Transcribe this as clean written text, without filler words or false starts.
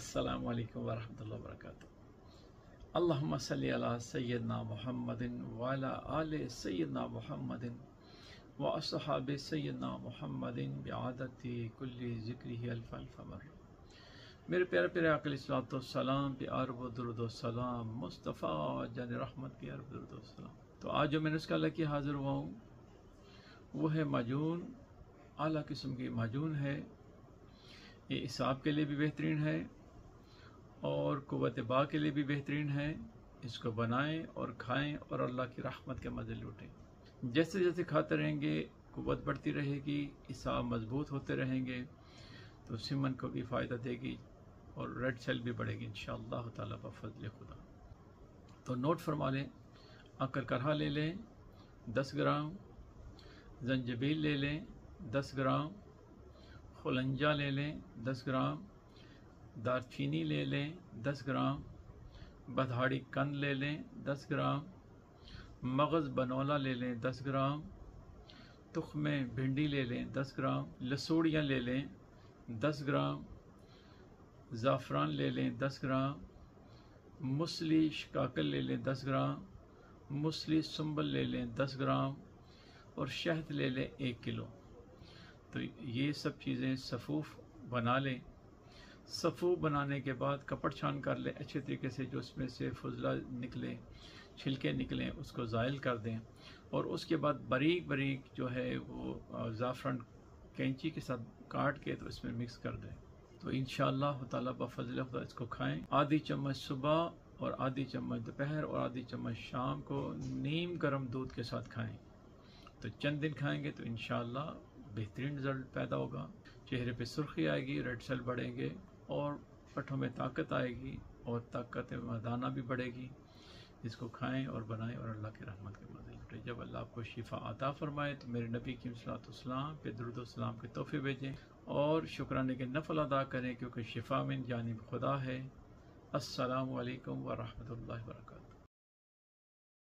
अस्सलामु अलैकुम वरहमतुल्लाहि वबरकातुहू। अल्लाहुम्मा सल्लि अला सय्यिदना मुहम्मदिन व अला आले सय्यिदना मुहम्मदिन व अस्हाबे सय्यिदना मुहम्मदिन बिआदति कुल्ली ज़िक्रिही अल्फ़ अल्फ़ मर्रा। मेरे प्यारे प्यारे आक़िल इस्सलातो सलाम पे अरब दुरूद सलाम मुस्तफ़ा जान रहमत पे अरब दुरूद सलाम। तो आज जो मैंने उसका लेके हाज़िर हुआ हूँ वो है माजून, आला किस्म की माजून है। ये इसाब के लिए भी बेहतरीन है और कुव्वत बा के लिए भी बेहतरीन है। इसको बनाएं और खाएं और अल्लाह की रहमत के मज़े लूटें। जैसे जैसे खाते रहेंगे कुव्वत बढ़ती रहेगी, इसाब मजबूत होते रहेंगे, तो सिमन को भी फ़ायदा देगी और रेड सेल भी बढ़ेगी इंशाअल्लाह ताला बफ़ज़्ल खुदा। तो नोट फरमा लें, अकर करहा ले लें 10 ग्राम, जंजबील ले लें 10 ग्राम, खुलंजा ले लें 10 ग्राम, दारचीनी ले लें 10 ग्राम, बधाड़ी कंद ले लें 10 ग्राम, मगज़ बनौला ले लें 10 ग्राम, तुख्मे भिंडी ले लें 10 ग्राम, लसूड़ियाँ ले लें 10 ग्राम, ज़ाफ़रान ले लें 10 ग्राम, मूसली शिकाकल ले लें 10 ग्राम, मूसली सुंबल ले लें 10 ग्राम और शहद ले लें 1 किलो। तो ये सब चीज़ें सफ़ूफ़ बना लें। सफ़ूफ़ बनाने के बाद कपड़ छान कर लें अच्छे तरीके से, जो उसमें से फुजला निकले, छिलके निकलें, उसको ज़ाइल कर दें और उसके बाद बारीक बारीक जो है वो ज़ाफ़रान कैंची के साथ काट के तो इसमें मिक्स कर दें। तो इंशाअल्लाह ताला बफ़ज़्ल खुदा इसको खाएं। आधी चम्मच सुबह और आधी चम्मच दोपहर और आधी चम्मच शाम को नीम गर्म दूध के साथ खाएं। तो चंद दिन खाएंगे तो इंशाअल्लाह बेहतरीन रिज़ल्ट पैदा होगा। चेहरे पे सुर्खी आएगी, रेड सेल बढ़ेंगे और पट्ठों में ताकत आएगी और ताकत मर्दाना भी बढ़ेगी। इसको खाएं और बनाएं और अल्लाह की रहमत के मज़े लुटें। जब अल्लाह आपको शिफा अता फरमाए तो मेरे नबी की सल्लल्लाहु पे दुरूद सलाम के तोहफे भेजें और शुक्राने के नफल अदा करें, क्योंकि शिफा मिन जानिब खुदा है। अस्सलामु अलैकुम व रहमतुल्लाहि व बरकातुहू।